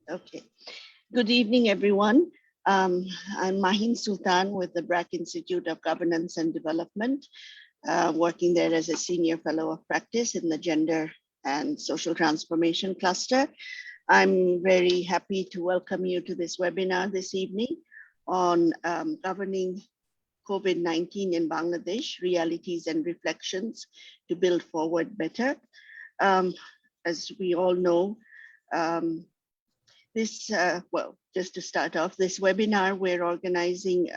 Okay. Good evening, everyone. I'm Mahin Sultan with the BRAC Institute of Governance and Development, working there as a senior fellow of practice in the Gender and Social Transformation Cluster. I'm very happy to welcome you to this webinar this evening on governing COVID-19 in Bangladesh, realities and reflections to build forward better. As we all know, well, just to start off, this webinar we're organizing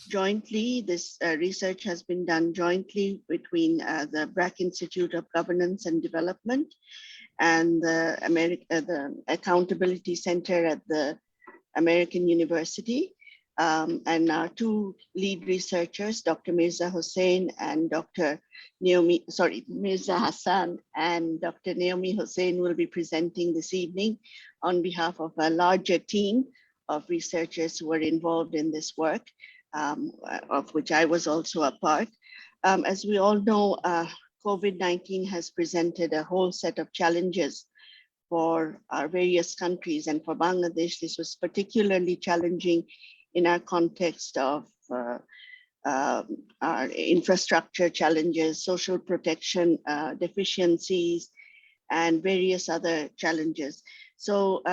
jointly. This research has been done jointly between the BRAC Institute of Governance and Development and the Accountability Center at the American University. And our two lead researchers, Dr. Mirza Hussain and Mirza Hassan and Dr. Naomi Hussain will be presenting this evening on behalf of a larger team of researchers who are involved in this work, of which I was also a part. As we all know, COVID-19 has presented a whole set of challenges for our various countries, and for Bangladesh, this was particularly challenging in our context of our infrastructure challenges, social protection deficiencies, and various other challenges. So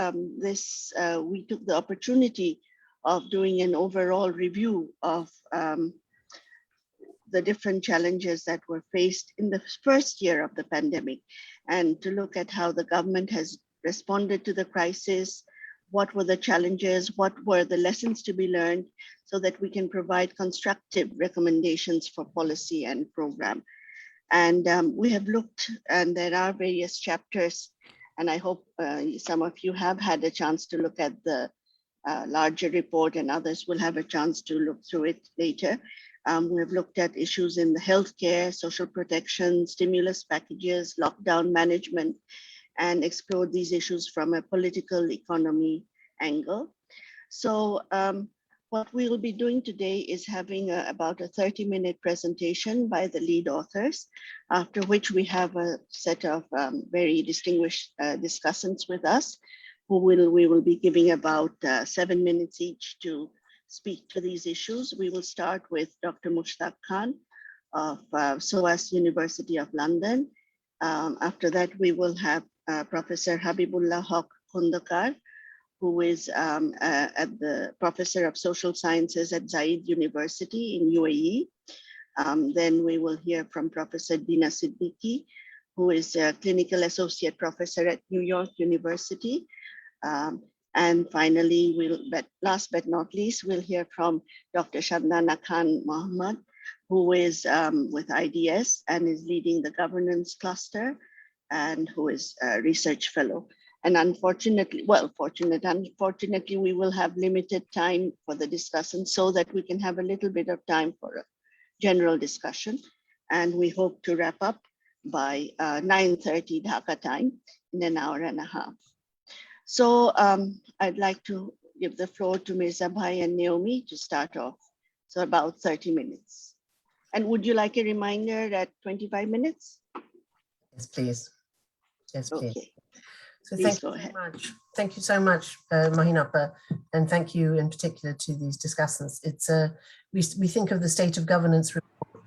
we took the opportunity of doing an overall review of the different challenges that were faced in the first year of the pandemic, and to look at how the government has responded to the crisis, what were the challenges, what were the lessons to be learned, so that we can provide constructive recommendations for policy and program. And we have looked, and there are various chapters, and I hope some of you have had a chance to look at the larger report, and others will have a chance to look through it later. We've looked at issues in the healthcare, social protection, stimulus packages, lockdown management, and explored these issues from a political economy angle. So what we will be doing today is having about a 30-minute presentation by the lead authors, after which we have a set of very distinguished discussants with us, who we will be giving about 7 minutes each to speak to these issues. We will start with Dr. Mushtaq Khan of SOAS University of London. After that, we will have Professor Habibullah Khondokar, who is at the Professor of Social Sciences at Zayed University in UAE. Then we will hear from Professor Dina Siddiqui, who is a Clinical Associate Professor at New York University. And finally, last but not least, we'll hear from Dr. Shanda Nakan Mohammed, who is with IDS and is leading the governance cluster, and who is a research fellow. And unfortunately, we will have limited time for the discussion so that we can have a little bit of time for a general discussion. And we hope to wrap up by 9:30 Dhaka time in an hour and a half. So I'd like to give the floor to Mirza Bhai and Naomi to start off. So about 30 minutes. And would you like a reminder at 25 minutes? Yes, please. Yes, please. Okay. So thank you so much. Thank you so much, Mahinappa, and thank you in particular to these discussants. It's we think of the State of Governance report,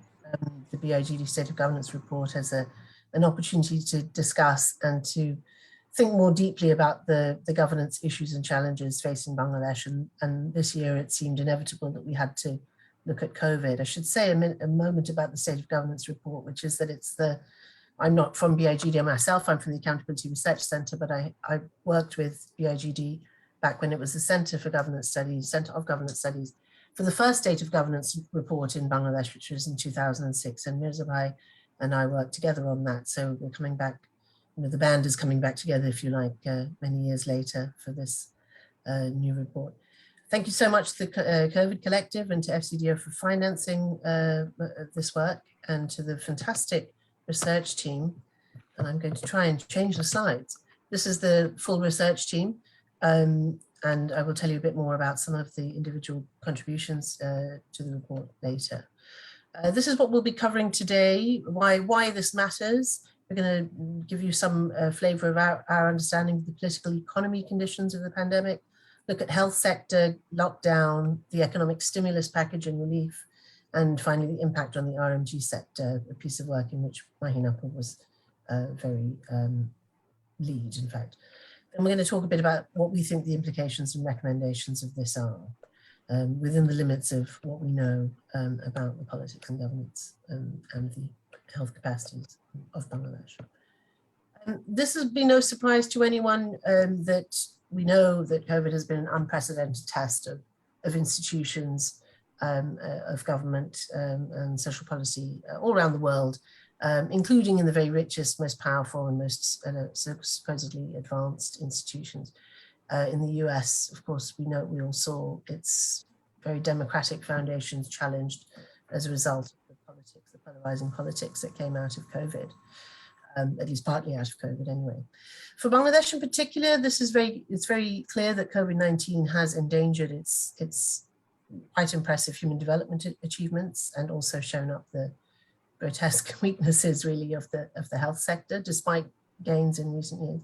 the BIGD State of Governance report, as an opportunity to discuss and to think more deeply about the governance issues and challenges facing Bangladesh. And this year it seemed inevitable that we had to look at COVID. I should say a moment about the State of Governance report, which is that I'm not from BIGD myself, I'm from the Accountability Research Centre, but I worked with BIGD back when it was the Centre for Governance Studies, Centre of Governance Studies, for the first State of Governance report in Bangladesh, which was in 2006, and Mirza Bhai and I worked together on that. So we're coming back, the band is coming back together, if you like, many years later for this new report. Thank you so much to the COVID Collective and to FCDO for financing this work, and to the fantastic research team. And I'm going to try and change the slides. This is the full research team, and I will tell you a bit more about some of the individual contributions to the report later. This is what we'll be covering today, why this matters, We're going to give you some flavor of our understanding of the political economy conditions of the pandemic, look at health sector, lockdown, the economic stimulus package and relief, and finally the impact on the RMG sector, a piece of work in which Mahina was very lead, in fact. And we're going to talk a bit about what we think the implications and recommendations of this are within the limits of what we know about the politics and governance and the health capacities of Bangladesh. This has been no surprise to anyone that we know that COVID has been an unprecedented test of institutions, of government and social policy all around the world, including in the very richest, most powerful and most supposedly advanced institutions. In the US, of course, we all saw its very democratic foundations challenged as a result of the politics, the polarizing politics that came out of COVID, at least partly out of COVID anyway. For Bangladesh in particular, it's very clear that COVID-19 has endangered its quite impressive human development achievements and also shown up the grotesque weaknesses really of the health sector, despite gains in recent years.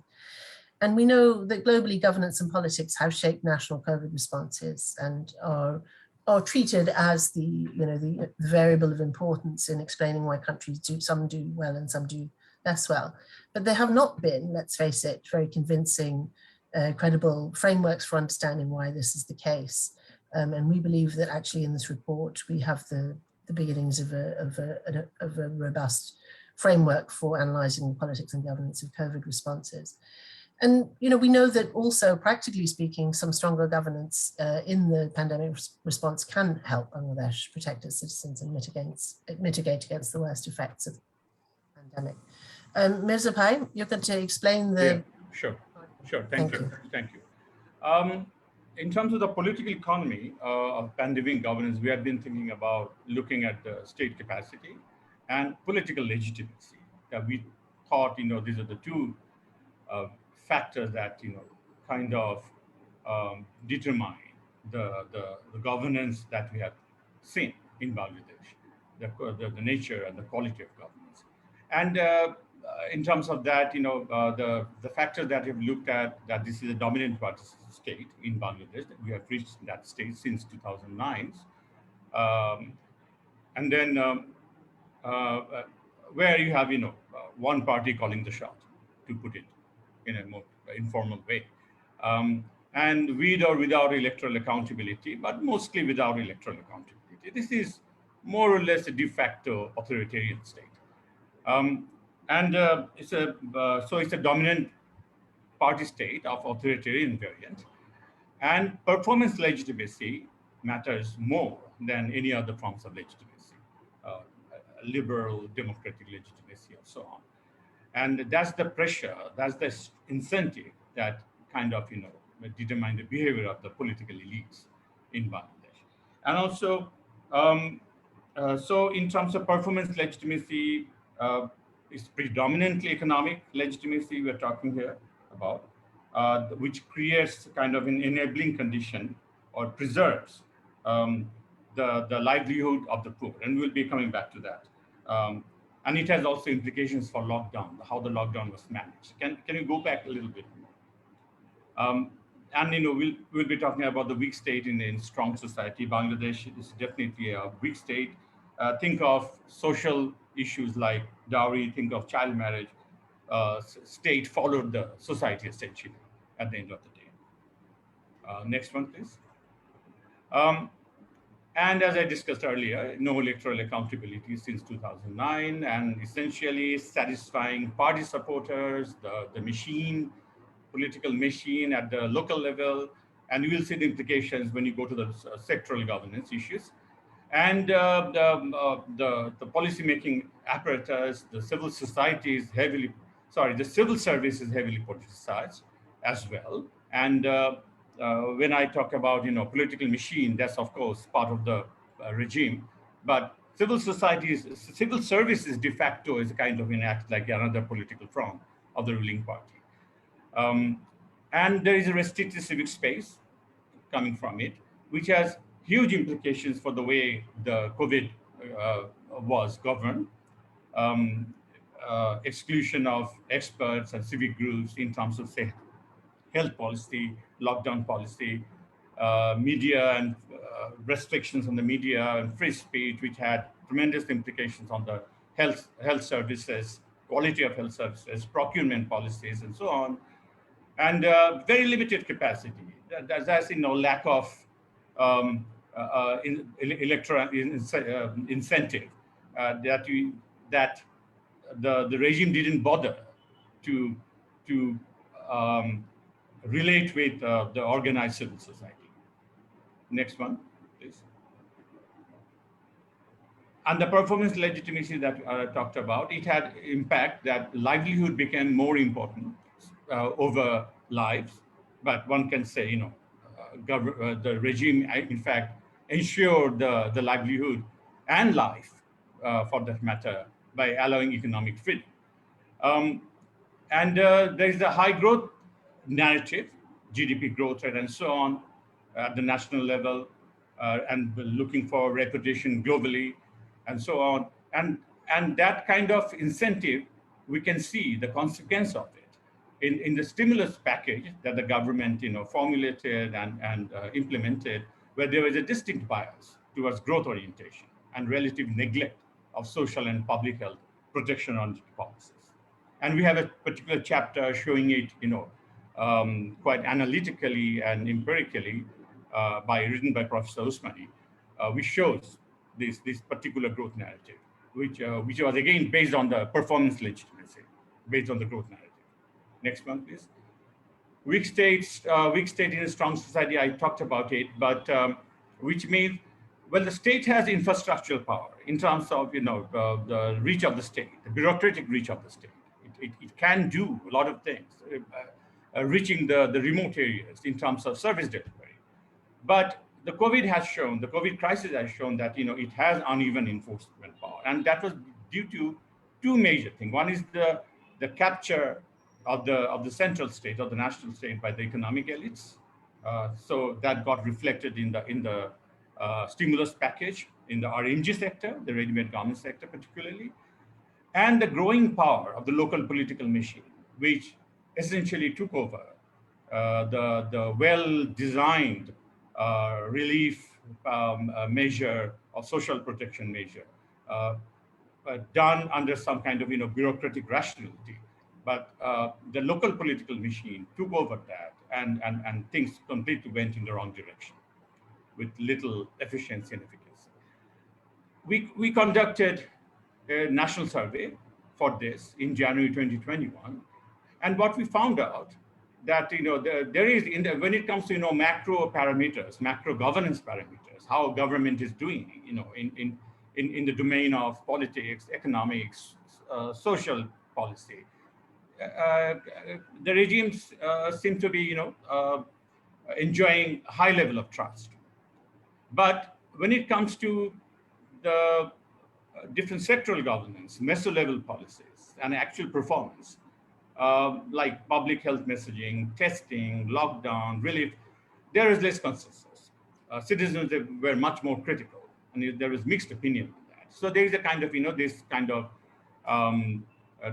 And we know that globally governance and politics have shaped national COVID responses and are treated as the variable of importance in explaining why countries some do well and some do less well. But there have not been, let's face it, very convincing, credible frameworks for understanding why this is the case. And we believe that actually in this report, we have the beginnings of a robust framework for analysing the politics and governance of COVID responses. And we know that also, practically speaking, some stronger governance in the pandemic response can help Bangladesh protect its citizens and mitigate against the worst effects of the pandemic. Mirza Pai, you're going to explain the... Yeah, sure. Thank you. In terms of the political economy of pandemic governance, we have been thinking about looking at the state capacity and political legitimacy. We thought, these are the two factors that, kind of determine the governance that we have seen in Bangladesh, the nature and the quality of governance. And in terms of that, the factors that we've looked at, that this is a dominant party state in Bangladesh, that we have reached that state since 2009. And then where you have, one party calling the shot, to put it in a more informal way. And with or without electoral accountability, but mostly without electoral accountability. This is more or less a de facto authoritarian state. It's a dominant party state of authoritarian variant, and performance legitimacy matters more than any other forms of legitimacy, liberal democratic legitimacy, and so on. And that's the pressure, that's the incentive that kind of determine the behavior of the political elites in Bangladesh. And also, so in terms of performance legitimacy, it's predominantly economic legitimacy we're talking here about, which creates kind of an enabling condition or preserves the livelihood of the poor. And we'll be coming back to that. And it has also implications for lockdown, how the lockdown was managed. Can you go back a little bit more? And we'll be talking about the weak state in strong society. Bangladesh is definitely a weak state. Think of social issues like dowry, think of child marriage. State followed the society essentially at the end of the day. Next one, please. And as I discussed earlier, no electoral accountability since 2009, and essentially satisfying party supporters, the machine, political machine at the local level, and you will see the implications when you go to the sectoral governance issues. And the policy-making apparatus, the civil society is the civil service is heavily politicized as well. And when I talk about, political machine, that's of course part of the regime, but civil services de facto is kind of act like another political front of the ruling party. And there is a restricted civic space coming from it, which has huge implications for the way the COVID was governed. exclusion of experts and civic groups in terms of, say, health policy, lockdown policy, media and restrictions on the media and free speech, which had tremendous implications on the health services, quality of health services, procurement policies, and so on, and very limited capacity. That's lack of electoral incentive that the regime didn't bother to relate with the organized civil society. Next one, please. And the performance legitimacy that I talked about, it had impact that livelihood became more important over lives. But one can say, the regime, in fact, ensured the livelihood and life, for that matter, by allowing economic freedom. And there is a high growth narrative, GDP growth rate and so on at the national level, and looking for reputation globally and so on. And that kind of incentive, we can see the consequence of it in the stimulus package that the government formulated and implemented, where there was a distinct bias towards growth orientation and relative neglect of social and public health protection-oriented policies. And we have a particular chapter showing it, quite analytically and empirically, written by Professor Usmani, which shows this particular growth narrative, which was again based on the performance legitimacy, based on the growth narrative. Next one, please. Weak state in a strong society, I talked about it, but which means, well, the state has infrastructural power in terms of the reach of the state, the bureaucratic reach of the state. It can do a lot of things, reaching the remote areas in terms of service delivery. But the COVID crisis has shown that it has uneven enforcement power, and that was due to two major things. One is the capture of the central state, or the national state, by the economic elites. So that got reflected in the stimulus package in the RNG sector, the ready-made garment sector particularly, and the growing power of the local political machine, which essentially took over the well-designed relief measure of social protection measure, done under some kind of bureaucratic rationality. But the local political machine took over that, and things completely went in the wrong direction with little efficiency and efficacy. We conducted a national survey for this in January 2021, and what we found out that there is when it comes to macro parameters, macro governance parameters, how government is doing in the domain of politics, economics, social policy. The regimes seem to be enjoying a high level of trust. But when it comes to the different sectoral governance, meso-level policies, and actual performance, like public health messaging, testing, lockdown, relief, there is less consensus. Citizens were much more critical, and there is mixed opinion on that. So there is a kind of, this kind of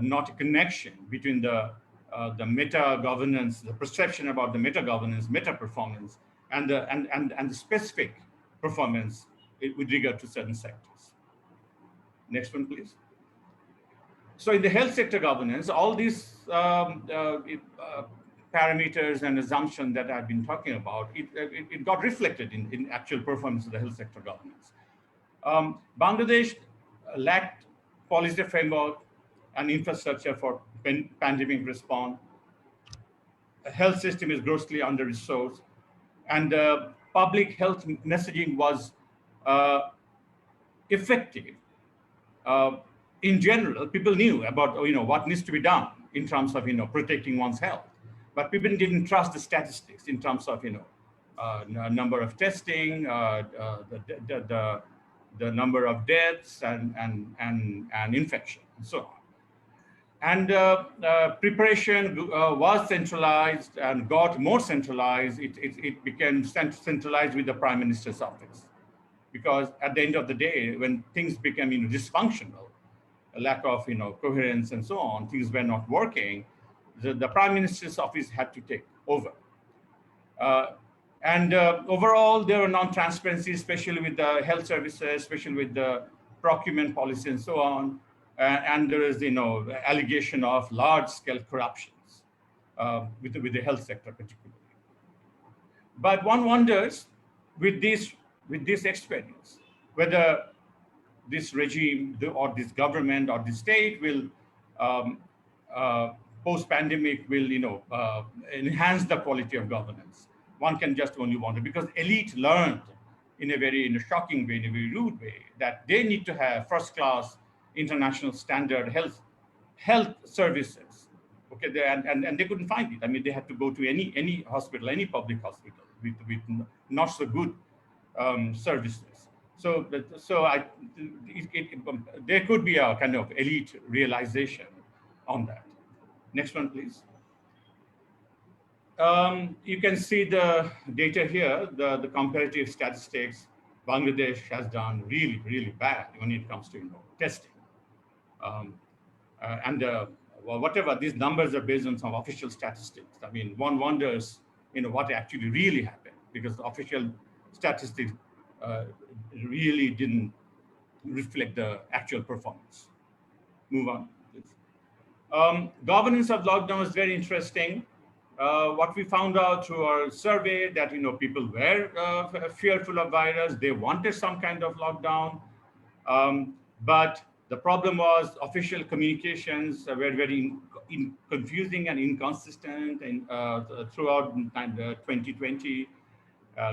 not a connection between the meta governance, the perception about the meta governance, meta performance, and the specific performance with regard to certain sectors. Next one, please. So in the health sector governance, all these parameters and assumptions that I've been talking about, it got reflected in actual performance of the health sector governance. Bangladesh lacked policy framework and infrastructure for pandemic response. The health system is grossly under-resourced, and public health messaging was effective. In general, people knew about what needs to be done in terms of protecting one's health, but people didn't trust the statistics in terms of number of testing, the number of deaths and infection and so on. And preparation was centralized and got more centralized. It became centralized with the Prime Minister's office, because at the end of the day, when things became dysfunctional, a lack of coherence and so on, things were not working, the Prime Minister's office had to take over. And overall, there were non-transparency, especially with the health services, especially with the procurement policy and so on. And there is, allegation of large-scale corruptions with the health sector particularly. But one wonders, with this experience, whether this regime or this government or this state will, post-pandemic, will enhance the quality of governance. One can just only wonder, because elite learned in a very shocking way, in a very rude way, that they need to have first-class, international standard health services. Okay, and they couldn't find it. I mean, they had to go to any hospital, any public hospital with not so good services. So there could be a kind of elite realization on that. Next one, please. You can see the data here, the comparative statistics. Bangladesh has done really, really bad when it comes to testing. Well, whatever, these numbers are based on some official statistics. I mean, one wonders, what actually really happened, because the official statistics really didn't reflect the actual performance. Move on, please. Governance of lockdown is very interesting. What we found out through our survey that people were fearful of virus. They wanted some kind of lockdown, but the problem was official communications were very confusing and inconsistent, and throughout 2020.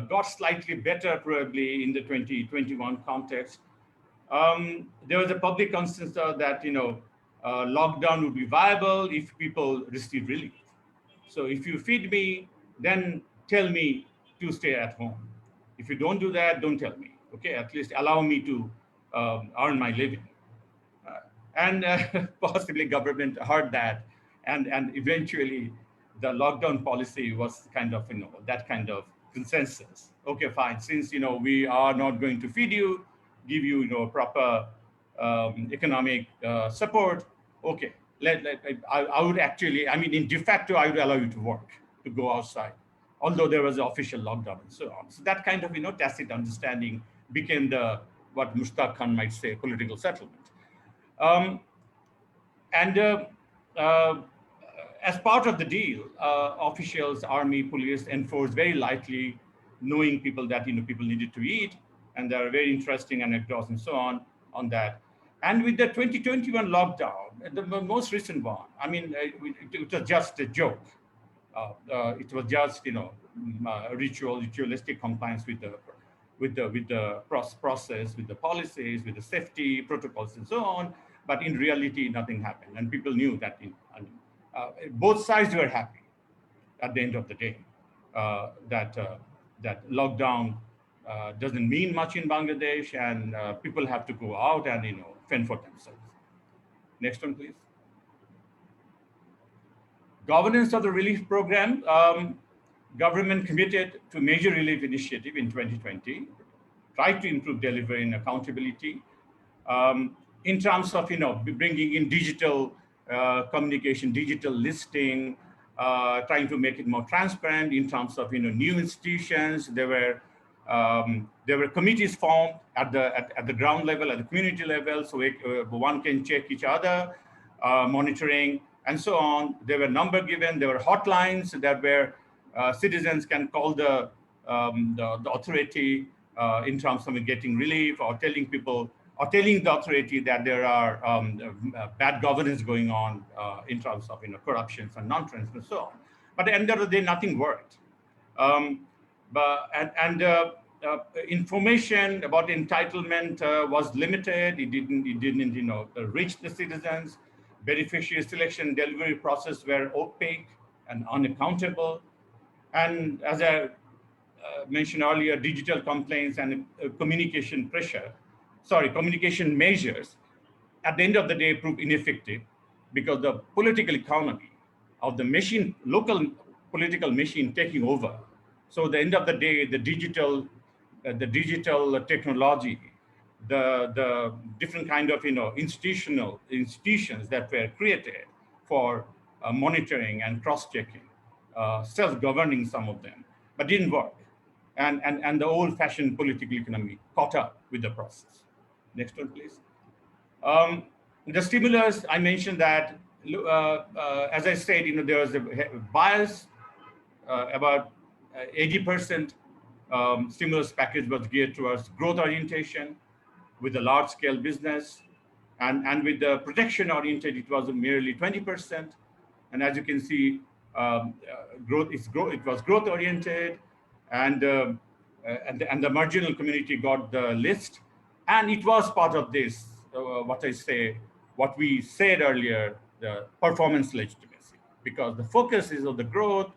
Got slightly better probably in the 2021 context. There was a public consensus that lockdown would be viable if people receive relief. So if you feed me, then tell me to stay at home. If you don't do that, don't tell me. Okay, at least allow me to earn my living. And possibly government heard that, and eventually the lockdown policy was kind of that kind of consensus. Okay, fine. Since we are not going to feed you, give you proper economic support. Okay. I would actually, I mean, in de facto, I would allow you to work, to go outside, although there was an official lockdown and so on. So that kind of, tacit understanding became what Mushtaq Khan might say, political settlement. As part of the deal, officials, army, police enforced very lightly, knowing people that, people needed to eat. And there are very interesting anecdotes and so on that. And with the 2021 lockdown, the most recent one, I mean, it was just a joke. It was just, ritualistic compliance with the process, with the policies, with the safety protocols, and so on. But in reality, nothing happened, and people knew that. Both sides were happy at the end of the day that lockdown doesn't mean much in Bangladesh, and people have to go out and fend for themselves. Next one, please. Governance of the relief program. Government committed to major relief initiative in 2020, tried to improve delivery and accountability in terms of bringing in digital communication, digital listing, trying to make it more transparent in terms of new institutions. There were committees formed at the ground level, at the community level, so one can check each other, monitoring, and so on. There were number given. There were hotlines that where citizens can call the authority in terms of getting relief, or telling people, or telling the authority that there are bad governance going on in terms of corruptions and non-transparency and so on. But at the end of the day, nothing worked. Information about entitlement was limited. It didn't reach the citizens. Beneficiary selection delivery process were opaque and unaccountable. And as I mentioned earlier, digital complaints and communication measures at the end of the day proved ineffective, because the political economy of the local political machine taking over. So at the end of the day, the digital technology the different kind of institutions that were created for monitoring and cross-checking, self-governing some of them, but didn't work. And the old-fashioned political economy caught up with the process. Next one, please. The stimulus, I mentioned that, as I said, there was a bias. About 80% stimulus package was geared towards growth orientation with the large-scale business, and with the protection oriented, it was merely 20%. And as you can see, it was growth oriented, and the marginal community got the list, and it was part of this what we said earlier, the performance legitimacy, because the focus is on the growth,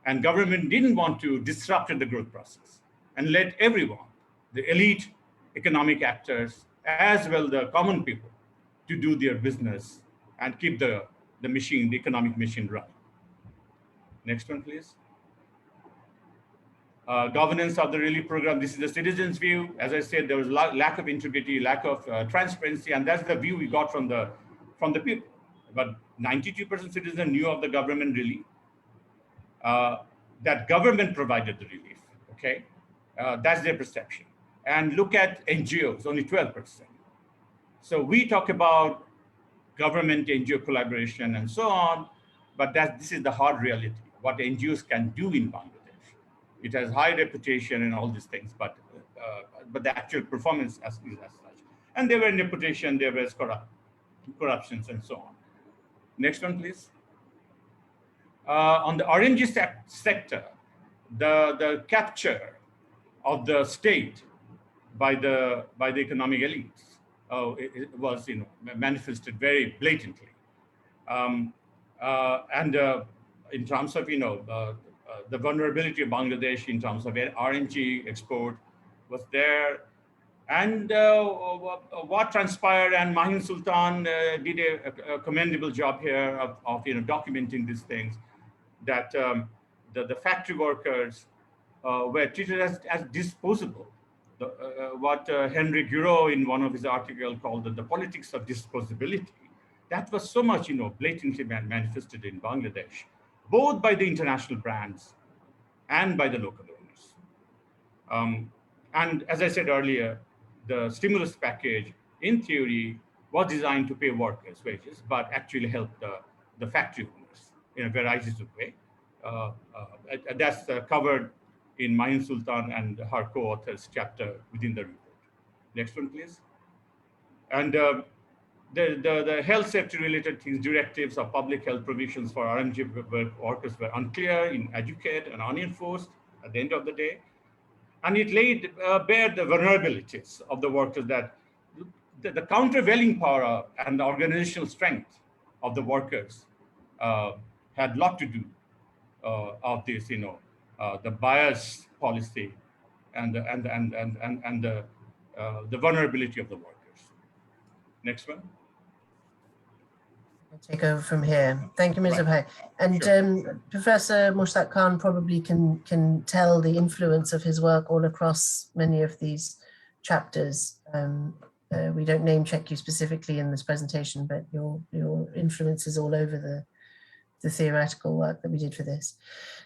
and government didn't want to disrupt the growth process and let everyone, the elite economic actors, as well the common people, to do their business and keep the machine, the economic machine running. Next one, please. Governance of the relief program. This is the citizens' view. As I said, there was lack of integrity, lack of transparency, and that's the view we got from the people. But 92% citizens knew of the government relief. That government provided the relief. Okay, that's their perception. And look at NGOs, only 12%. So we talk about government NGO collaboration and so on, but this is the hard reality, what NGOs can do in Bangladesh. It has high reputation and all these things, but the actual performance is as such. And there were nepotism, there was corruptions and so on. Next one, please. On the RNG sector, the capture of the state by the economic elites, it was manifested very blatantly, and in terms of the vulnerability of Bangladesh in terms of RNG export was there, and what transpired, and Mahin Sultan did a commendable job here of documenting these things, that the factory workers were treated as disposable. What Henry Giro in one of his articles called the politics of disposability. That was so much, blatantly manifested in Bangladesh, both by the international brands and by the local owners. And as I said earlier, the stimulus package, in theory, was designed to pay workers' wages, but actually helped the factory owners in a variety of ways. That's covered in Mahin Sultan and her co-authors chapter within the report. Next one, please. And the health safety related things, directives of public health provisions for RMG workers were unclear, inadequate, and unenforced at the end of the day. And it laid bare the vulnerabilities of the workers, that the countervailing power and the organizational strength of the workers had a lot to do of this, the bias policy and the vulnerability of the workers. Next one. I'll take over from here. Thank you, Mirza Bhai. And sure. Professor Mushtaq Khan probably can tell the influence of his work all across many of these chapters. We don't name check you specifically in this presentation, but your influence is all over the theoretical work that we did for this.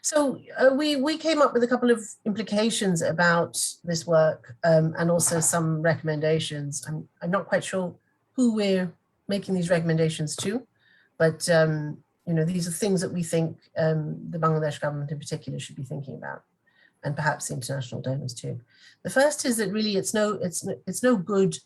So we came up with a couple of implications about this work, and also some recommendations. I'm not quite sure who we're making these recommendations to, but these are things that we think the Bangladesh government in particular should be thinking about, and perhaps the international donors too. The first is that really it's no good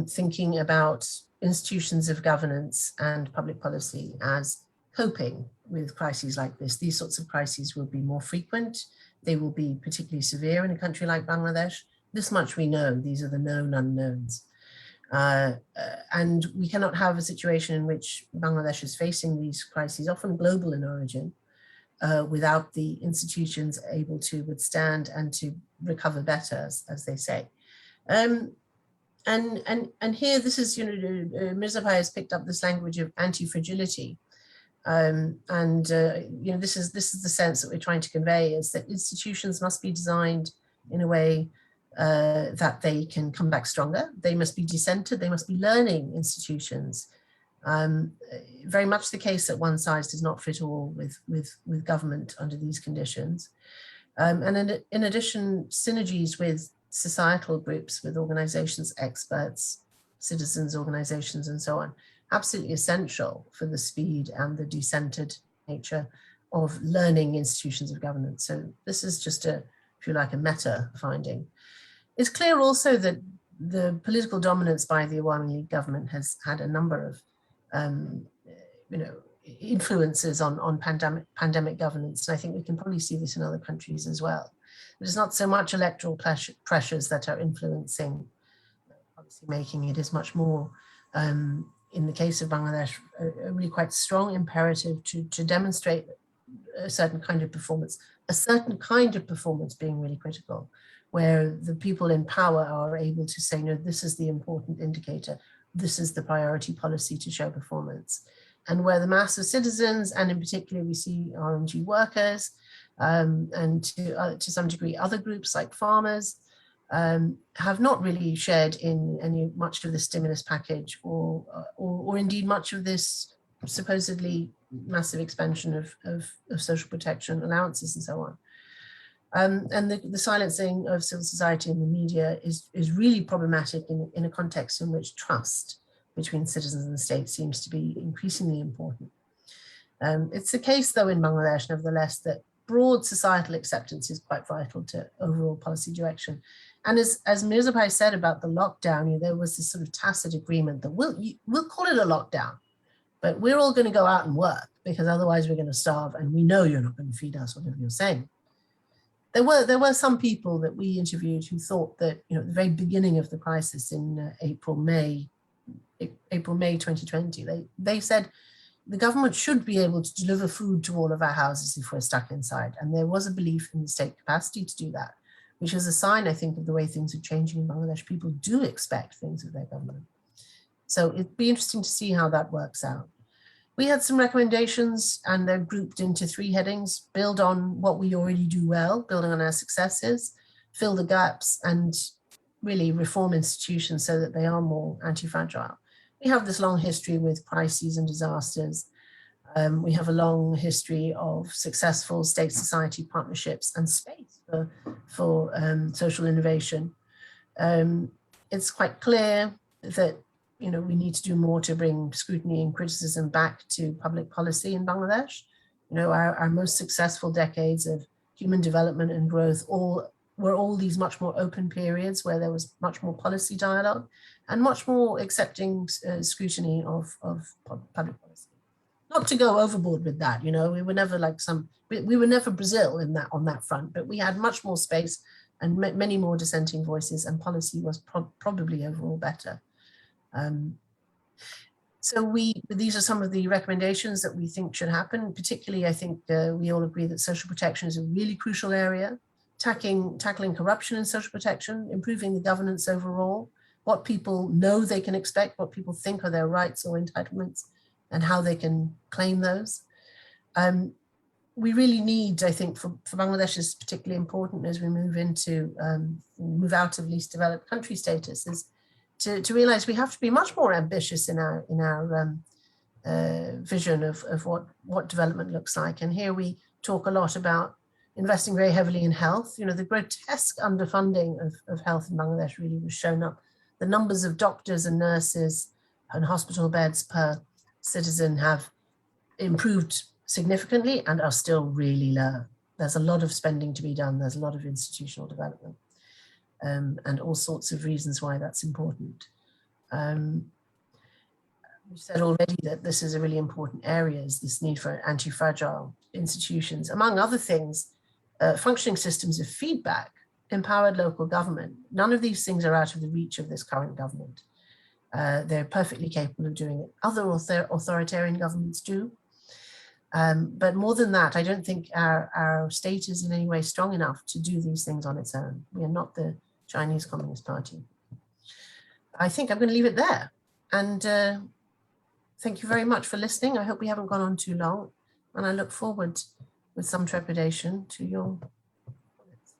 thinking about institutions of governance and public policy as coping with crises like this. These sorts of crises will be more frequent. They will be particularly severe in a country like Bangladesh. This much we know. These are the known unknowns. And we cannot have a situation in which Bangladesh is facing these crises, often global in origin, without the institutions able to withstand and to recover better, as they say. And here, this is, Mirza Bhai has picked up this language of anti-fragility. This is the sense that we're trying to convey, is that institutions must be designed in a way that they can come back stronger. They must be decentered, they must be learning institutions. Very much the case that one size does not fit all with government under these conditions. And in addition, synergies with societal groups, with organizations, experts, citizens organizations, and so on, absolutely essential for the speed and the decentered nature of learning institutions of governance. So this is just a, if you like, a meta finding. It's clear also that the political dominance by the Awami League government has had a number of influences on pandemic governance. And I think we can probably see this in other countries as well. It's not so much electoral pressures that are influencing policy making. It is much more, in the case of Bangladesh, a really quite strong imperative to demonstrate a certain kind of performance being really critical, where the people in power are able to say, no, this is the important indicator, this is the priority policy to show performance. And where the mass of citizens, and in particular we see RMG workers, and to some degree other groups like farmers, have not really shared in much of the stimulus package or indeed much of this supposedly massive expansion of social protection allowances and so on. And the silencing of civil society and the media is really problematic in a context in which trust between citizens and the state seems to be increasingly important. It's the case, though, in Bangladesh, nevertheless, that broad societal acceptance is quite vital to overall policy direction. And as Mirzabhai said about the lockdown, there was this sort of tacit agreement that we'll call it a lockdown, but we're all going to go out and work because otherwise we're going to starve, and we know you're not going to feed us, whatever you're saying. There were some people that we interviewed who thought that, at the very beginning of the crisis in April, May 2020, they said the government should be able to deliver food to all of our houses if we're stuck inside. And there was a belief in the state capacity to do that, which is a sign, I think, of the way things are changing in Bangladesh. People do expect things of their government. So it'd be interesting to see how that works out. We had some recommendations, and they're grouped into 3 headings: build on what we already do well, building on our successes, fill the gaps, and really reform institutions so that they are more anti-fragile. We have this long history with crises and disasters. We have a long history of successful state-society partnerships and space for social innovation. It's quite clear that we need to do more to bring scrutiny and criticism back to public policy in Bangladesh. Our most successful decades of human development and growth were all these much more open periods where there was much more policy dialogue and much more accepting scrutiny of public policy. Not to go overboard with that, we were never like we were never Brazil on that front, but we had much more space and many more dissenting voices, and policy was probably overall better. So these are some of the recommendations that we think should happen. Particularly, I think we all agree that social protection is a really crucial area. Tackling corruption in social protection, improving the governance overall, what people know they can expect, what people think are their rights or entitlements, and how they can claim those. We really need, I think, for Bangladesh is particularly important as we move out of least developed country status, is to realize we have to be much more ambitious in our vision of what development looks like. And here we talk a lot about investing very heavily in health. The grotesque underfunding of health in Bangladesh really was shown up. The numbers of doctors and nurses and hospital beds per citizen have improved significantly and are still really low. There's a lot of spending to be done. There's a lot of institutional development, and all sorts of reasons why that's important. We've said already that this is a really important area, is this need for anti-fragile institutions. Among other things, functioning systems of feedback, empowered local government. None of these things are out of the reach of this current government. They're perfectly capable of doing it. Other authoritarian governments do. But more than that, I don't think our state is in any way strong enough to do these things on its own. We are not the Chinese Communist Party. I think I'm going to leave it there. And thank you very much for listening. I hope we haven't gone on too long. And I look forward with some trepidation to your comments.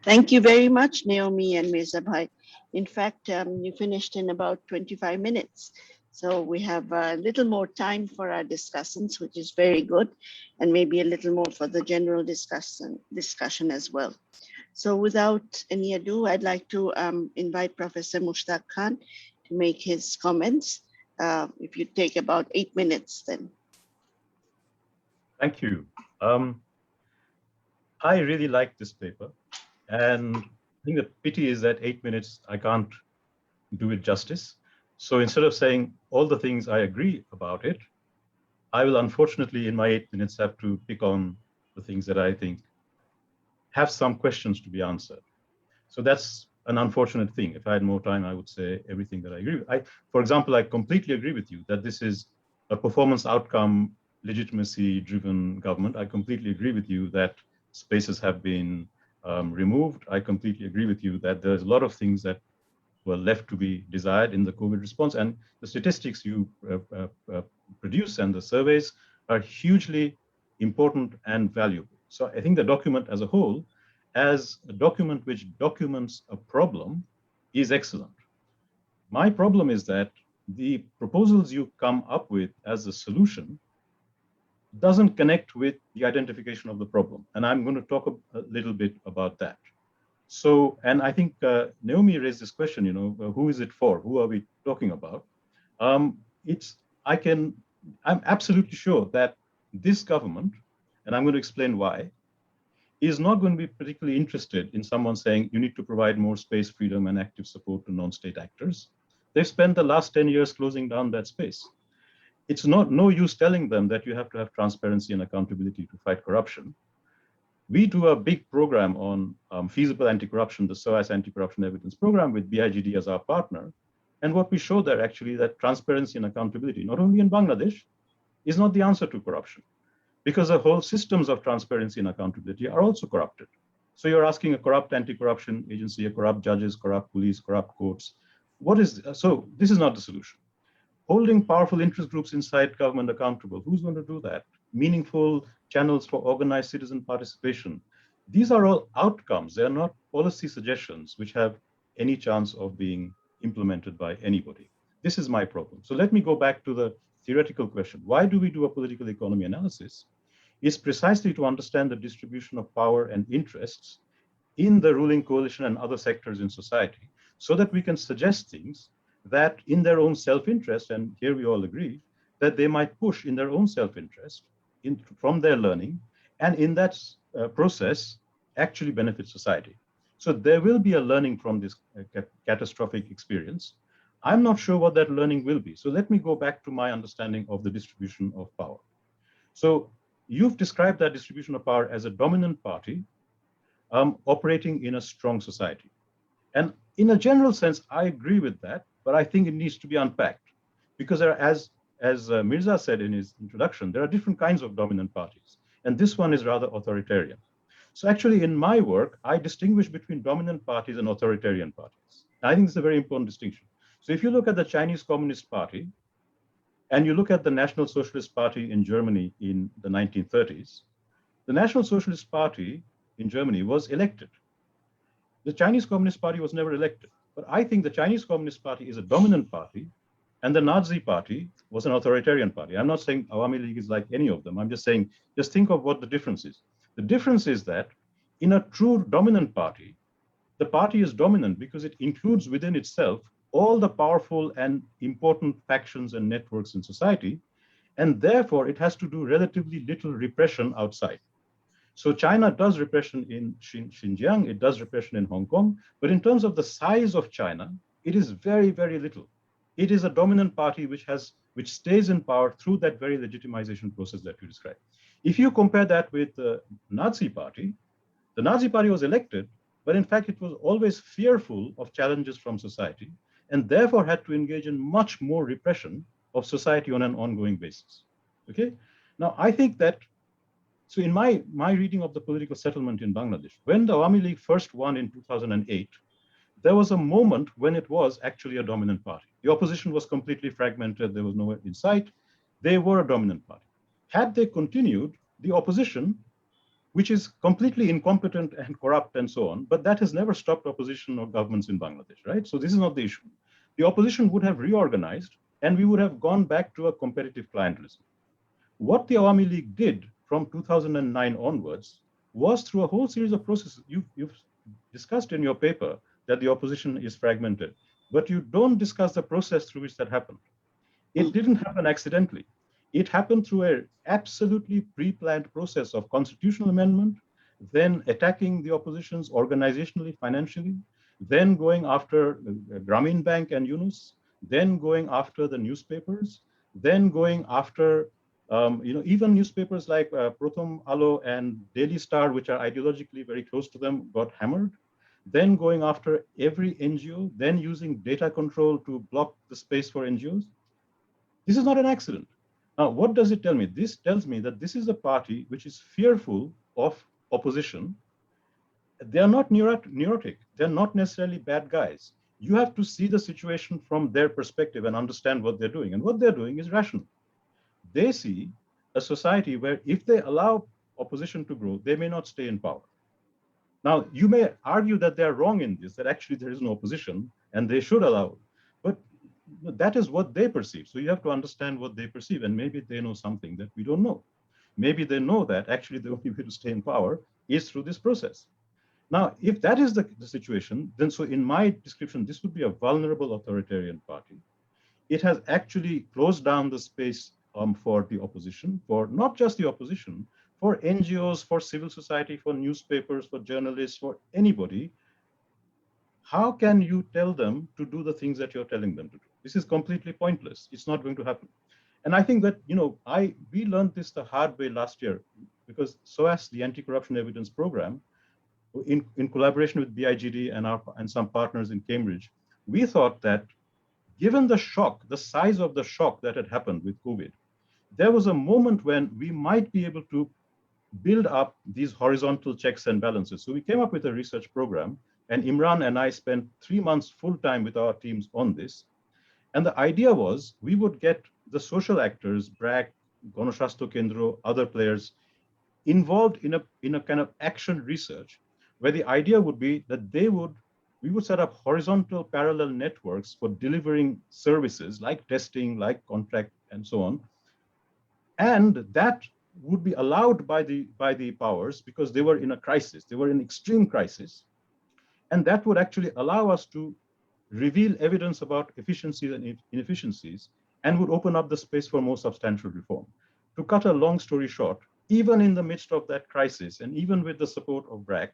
Thank you very much, Naomi and Mirza Bhai. In fact, you finished in about 25 minutes. So we have a little more time for our discussants, which is very good, and maybe a little more for the general discussion as well. So without any ado, I'd like to invite Professor Mushtaq Khan to make his comments. If you take about 8 minutes then. Thank you. I really like this paper, and I think the pity is that 8 minutes, I can't do it justice. So instead of saying all the things I agree about it, I will unfortunately in my 8 minutes have to pick on the things that I think have some questions to be answered. So that's an unfortunate thing. If I had more time, I would say everything that I agree with. For example, I completely agree with you that this is a performance outcome, legitimacy driven government. I completely agree with you that spaces have been removed. I completely agree with you that there's a lot of things that were left to be desired in the COVID response, and the statistics you produce and the surveys are hugely important and valuable. So I think the document as a whole, as a document which documents a problem, is excellent. My problem is that the proposals you come up with as a solution doesn't connect with the identification of the problem. And I'm going to talk a little bit about that. So, and I think Naomi raised this question, you know, who is it for? Who are we talking about? I'm absolutely sure that this government, and I'm going to explain why, is not going to be particularly interested in someone saying you need to provide more space, freedom, and active support to non-state actors. They've spent the last 10 years closing down that space. It's no use telling them that you have to have transparency and accountability to fight corruption. We do a big program on feasible anti-corruption, the SOAS Anti-Corruption Evidence Program with BIGD as our partner. And what we show there actually that transparency and accountability, not only in Bangladesh, is not the answer to corruption, because the whole systems of transparency and accountability are also corrupted. So you're asking a corrupt anti-corruption agency, a corrupt judges, corrupt police, corrupt courts. So this is not the solution. Holding powerful interest groups inside government accountable, who's going to do that? Meaningful channels for organized citizen participation. These are all outcomes. They are not policy suggestions which have any chance of being implemented by anybody. This is my problem. So let me go back to the theoretical question. Why do we do a political economy analysis? It's precisely to understand the distribution of power and interests in the ruling coalition and other sectors in society, so that we can suggest things that in their own self-interest, and here we all agree, that they might push in their own self-interest from their learning, and in that process actually benefit society. So there will be a learning from this catastrophic experience. I'm not sure what that learning will be. So let me go back to my understanding of the distribution of power. So you've described that distribution of power as a dominant party operating in a strong society. And in a general sense, I agree with that, but I think it needs to be unpacked, because there are, as Mirza said in his introduction, there are different kinds of dominant parties, and this one is rather authoritarian. So actually in my work, I distinguish between dominant parties and authoritarian parties. I think it's a very important distinction. So if you look at the Chinese Communist Party, and you look at the National Socialist Party in Germany in the 1930s, the National Socialist Party in Germany was elected. The Chinese Communist Party was never elected. But I think the Chinese Communist Party is a dominant party, and the Nazi Party was an authoritarian party. I'm not saying Awami League is like any of them. I'm just saying, just think of what the difference is. The difference is that in a true dominant party, the party is dominant because it includes within itself all the powerful and important factions and networks in society, and therefore it has to do relatively little repression outside. So China does repression in Xinjiang, it does repression in Hong Kong, but in terms of the size of China, it is very, very little. It is a dominant party which stays in power through that very legitimization process that you described. If you compare that with the Nazi Party was elected, but in fact it was always fearful of challenges from society, and therefore had to engage in much more repression of society on an ongoing basis. Okay? Now I think that, so in my reading of the political settlement in Bangladesh, when the Awami League first won in 2008, there was a moment when it was actually a dominant party. The opposition was completely fragmented, there was nowhere in sight. They were a dominant party. Had they continued, the opposition which is completely incompetent and corrupt and so on, but that has never stopped opposition or governments in Bangladesh, right? So this is not the issue. The opposition would have reorganized and we would have gone back to a competitive clientelism. What the Awami League did from 2009 onwards was through a whole series of processes. You've discussed in your paper that the opposition is fragmented, but you don't discuss the process through which that happened. It didn't happen accidentally. It happened through an absolutely pre-planned process of constitutional amendment, then attacking the oppositions organizationally, financially, then going after Grameen Bank and Yunus, then going after the newspapers, then going after even newspapers like Prothom Alo and Daily Star, which are ideologically very close to them, got hammered. Then going after every NGO, then using data control to block the space for NGOs. This is not an accident. Now, what does it tell me? This tells me that this is a party which is fearful of opposition. They are not neurotic. They're not necessarily bad guys. You have to see the situation from their perspective and understand what they're doing. And what they're doing is rational. They see a society where if they allow opposition to grow, they may not stay in power. Now, you may argue that they're wrong in this, that actually there is no opposition and they should allow it. But that is what they perceive. So you have to understand what they perceive, and maybe they know something that we don't know. Maybe they know that actually the only way to stay in power is through this process. Now, if that is the situation, then so in my description, this would be a vulnerable authoritarian party. It has actually closed down the space for the opposition, for not just the opposition, for NGOs, for civil society, for newspapers, for journalists, for anybody. How can you tell them to do the things that you're telling them to do? This is completely pointless. It's not going to happen. And I think that, we learned this the hard way last year, because SOAS, the Anti-Corruption Evidence Program, in collaboration with BIGD and some partners in Cambridge, we thought that given the shock, the size of the shock that had happened with COVID, there was a moment when we might be able to build up these horizontal checks and balances. So we came up with a research program, and Imran and I spent 3 months full-time with our teams on this. And the idea was we would get the social actors, BRAC, Ganashastro Kendro, other players, involved in a kind of action research, where the idea would be that we would set up horizontal parallel networks for delivering services like testing, like contract, and so on. And that would be allowed by the powers because they were in a crisis. They were in extreme crisis. And that would actually allow us to reveal evidence about efficiencies and inefficiencies and would open up the space for more substantial reform. To cut a long story short, even in the midst of that crisis, and even with the support of BRAC,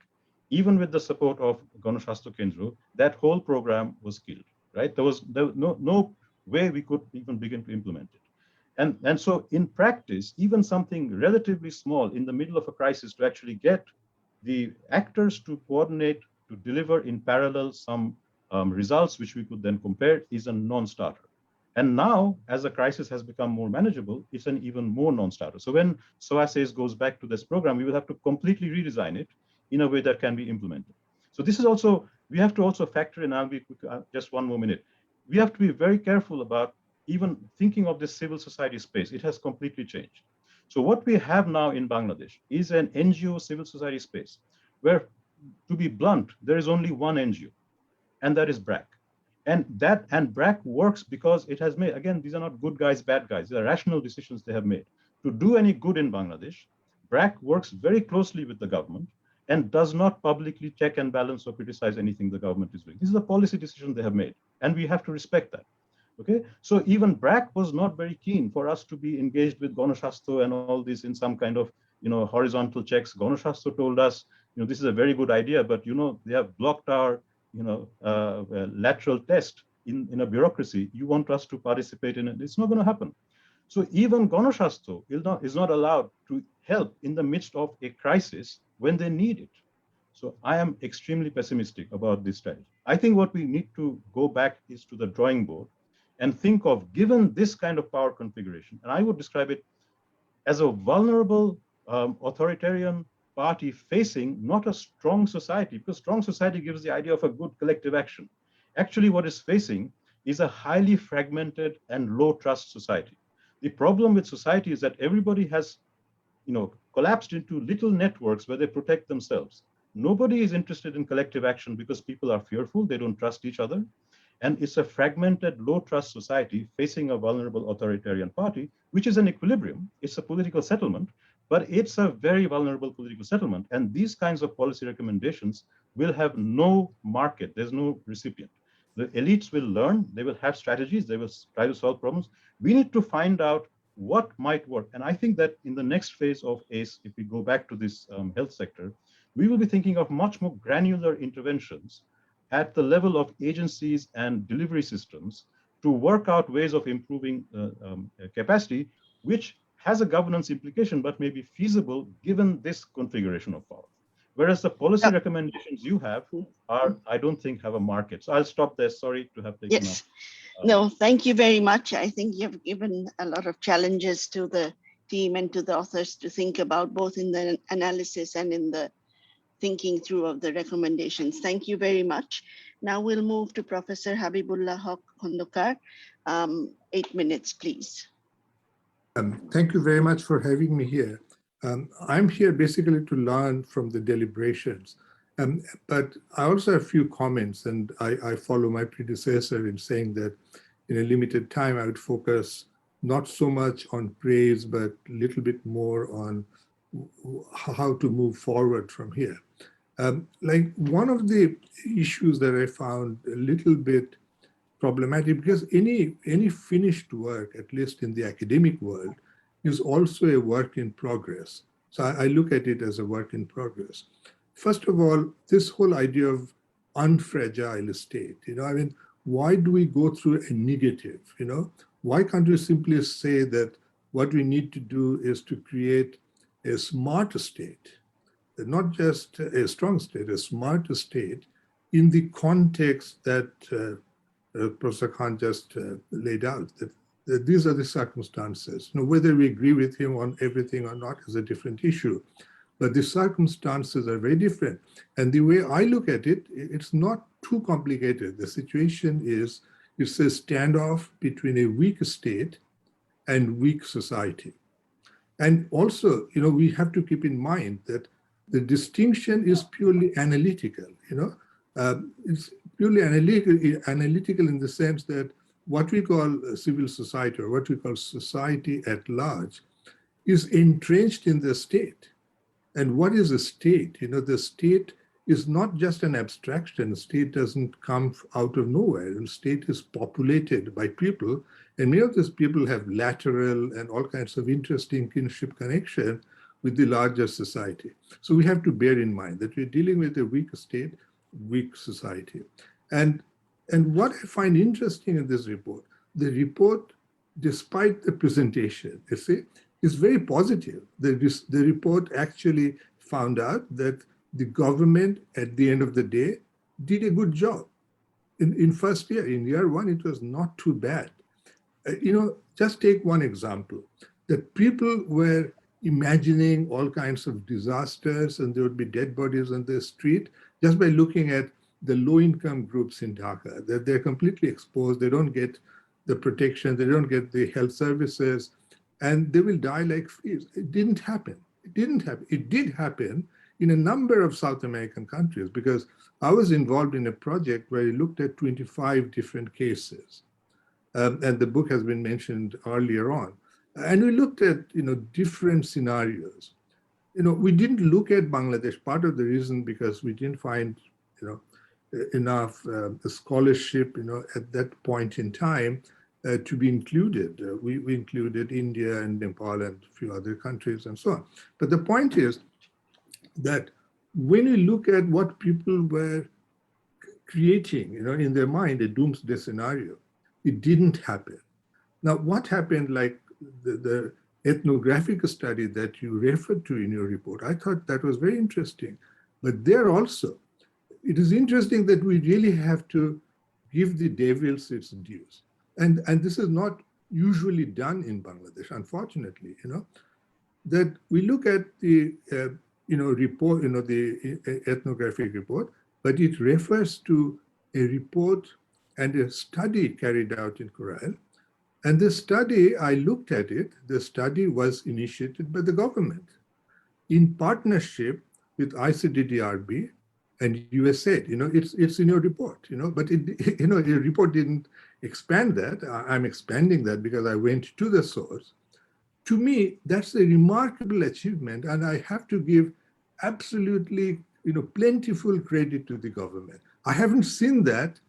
even with the support of Ganashastro Kendro, that whole program was killed, right? There was no way we could even begin to implement it. And so in practice, even something relatively small in the middle of a crisis to actually get the actors to coordinate, to deliver in parallel some results which we could then compare is a non-starter. And now, as the crisis has become more manageable, it's an even more non-starter. So when SOAS goes back to this program, we will have to completely redesign it in a way that can be implemented. So this is also, we have to also factor in, I'll be quick, just one more minute. We have to be very careful about even thinking of this civil society space. It has completely changed. So what we have now in Bangladesh is an NGO civil society space where, to be blunt, there is only one NGO, and that is BRAC. And BRAC works because it has made, again, these are not good guys, bad guys. These are rational decisions they have made. To do any good in Bangladesh, BRAC works very closely with the government and does not publicly check and balance or criticize anything the government is doing. This is a policy decision they have made, and we have to respect that. Okay, so even BRAC was not very keen for us to be engaged with Ganashastro and all this in some kind of, horizontal checks. Ganashastro told us, this is a very good idea, but they have blocked our, lateral test in a bureaucracy. You want us to participate in it? It's not going to happen. So even Ganashastro is not allowed to help in the midst of a crisis when they need it. So I am extremely pessimistic about this strategy. I think what we need to go back is to the drawing board and think of, given this kind of power configuration, and I would describe it as a vulnerable authoritarian party facing not a strong society, because strong society gives the idea of a good collective action. Actually, what is facing is a highly fragmented and low trust society. The problem with society is that everybody has collapsed into little networks where they protect themselves. Nobody is interested in collective action because people are fearful, they don't trust each other. And it's a fragmented, low trust society facing a vulnerable authoritarian party, which is an equilibrium. It's a political settlement, but it's a very vulnerable political settlement. And these kinds of policy recommendations will have no market. There's no recipient. The elites will learn, they will have strategies, they will try to solve problems. We need to find out what might work. And I think that in the next phase of ACE, if we go back to this health sector, we will be thinking of much more granular interventions at the level of agencies and delivery systems to work out ways of improving capacity, which has a governance implication, but may be feasible given this configuration of power. Whereas the policy recommendations you have are, I don't think, have a market. So I'll stop there. Sorry to have taken up. No, thank you very much. I think you've given a lot of challenges to the team and to the authors to think about, both in the analysis and in the thinking through of the recommendations. Thank you very much. Now we'll move to Professor Habibullah Khondokar. 8 minutes, please. Thank you very much for having me here. I'm here basically to learn from the deliberations, but I also have a few comments, and I follow my predecessor in saying that in a limited time, I would focus not so much on praise, but a little bit more on how to move forward from here. Like one of the issues that I found a little bit problematic, because any finished work, at least in the academic world, is also a work in progress. So I look at it as a work in progress. First of all, this whole idea of unfragile state, I mean, why do we go through a negative, Why can't we simply say that what we need to do is to create a smart state, not just a strong state, a smart state in the context that Professor Khan just laid out, that these are the circumstances. Whether we agree with him on everything or not is a different issue, but the circumstances are very different. And the way I look at it, it's not too complicated. The situation is, it's a standoff between a weak state and weak society. And also, we have to keep in mind that the distinction is purely analytical, it's purely analytical in the sense that what we call civil society, or what we call society at large, is entrenched in the state. And what is a state? The state is not just an abstraction. The state doesn't come out of nowhere. The state is populated by people, and many of these people have lateral and all kinds of interesting kinship connection with the larger society. So we have to bear in mind that we're dealing with a weak state, weak society. And what I find interesting in this report, the report, despite the presentation, is very positive. The report actually found out that the government, at the end of the day, did a good job. In first year, in year one, it was not too bad. Just take one example, that people were imagining all kinds of disasters and there would be dead bodies on the street just by looking at the low-income groups in Dhaka, that they're completely exposed, they don't get the protection, they don't get the health services, and they will die like fleas. It didn't happen. It didn't happen. It did happen in a number of South American countries, because I was involved in a project where I looked at 25 different cases. And the book has been mentioned earlier on. And we looked at different scenarios. We didn't look at Bangladesh, part of the reason because we didn't find enough scholarship at that point in time to be included. We included India and Nepal and a few other countries and so on. But the point is that when you look at what people were creating in their mind, a doomsday scenario, it didn't happen. Now, what happened, like the ethnographic study that you referred to in your report, I thought that was very interesting. But there also, it is interesting that we really have to give the devils its dues. And this is not usually done in Bangladesh, unfortunately, that we look at the report, the ethnographic report, but it refers to a report and a study carried out in Korail. And this study, I looked at it, the study was initiated by the government in partnership with ICDDRB and USAID. It's in your report, but your report didn't expand that. I'm expanding that because I went to the source. To me, that's a remarkable achievement, and I have to give absolutely, plentiful credit to the government. I haven't seen that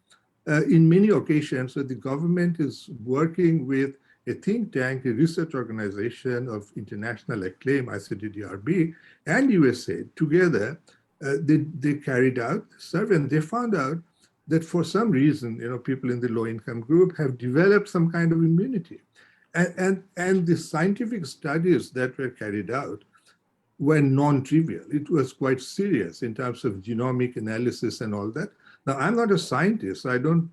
in many occasions where the government is working with a think tank, a research organization of international acclaim, ICDDRB, and USAID together. They carried out the survey, and they found out that for some reason, people in the low-income group have developed some kind of immunity. And the scientific studies that were carried out were non-trivial. It was quite serious in terms of genomic analysis and all that. Now, I'm not a scientist, so I don't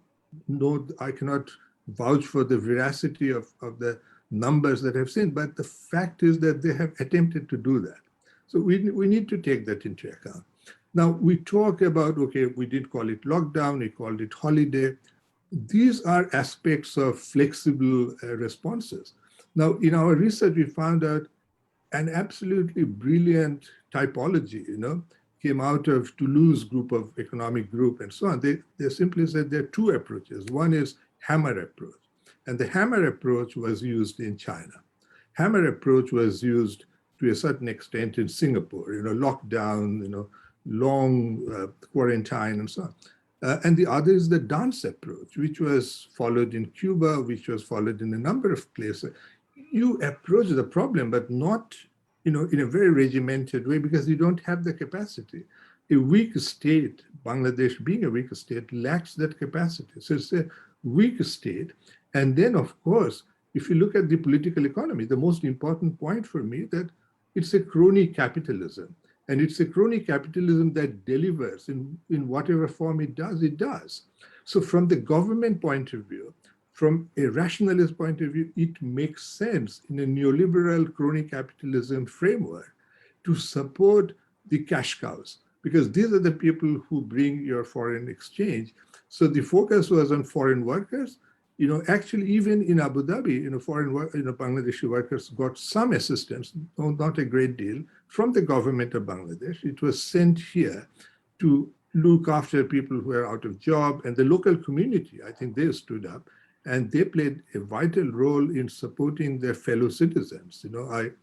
know, I cannot vouch for the veracity of the numbers that I've seen, but the fact is that they have attempted to do that. So we need to take that into account. Now, we talk about, okay, we did call it lockdown, we called it holiday. These are aspects of flexible responses. Now, in our research, we found out an absolutely brilliant typology, came out of Toulouse group of economic group and so on. They simply said there are two approaches. One is hammer approach. And the hammer approach was used in China. Hammer approach was used to a certain extent in Singapore, lockdown, long quarantine and so on. And the other is the dance approach, which was followed in Cuba, which was followed in a number of places. You approach the problem, but not in a very regimented way, because you don't have the capacity. A weak state, Bangladesh being a weak state, lacks that capacity. So it's a weak state. And then, of course, if you look at the political economy, the most important point for me that it's a crony capitalism. And it's a crony capitalism that delivers in whatever form it does. So from the government point of view, from a rationalist point of view, it makes sense in a neoliberal crony capitalism framework to support the cash cows, because these are the people who bring your foreign exchange. So the focus was on foreign workers. Actually, even in Abu Dhabi, Bangladeshi workers got some assistance, not a great deal, from the government of Bangladesh. It was sent here to look after people who are out of job, and the local community, I think they stood up and they played a vital role in supporting their fellow citizens.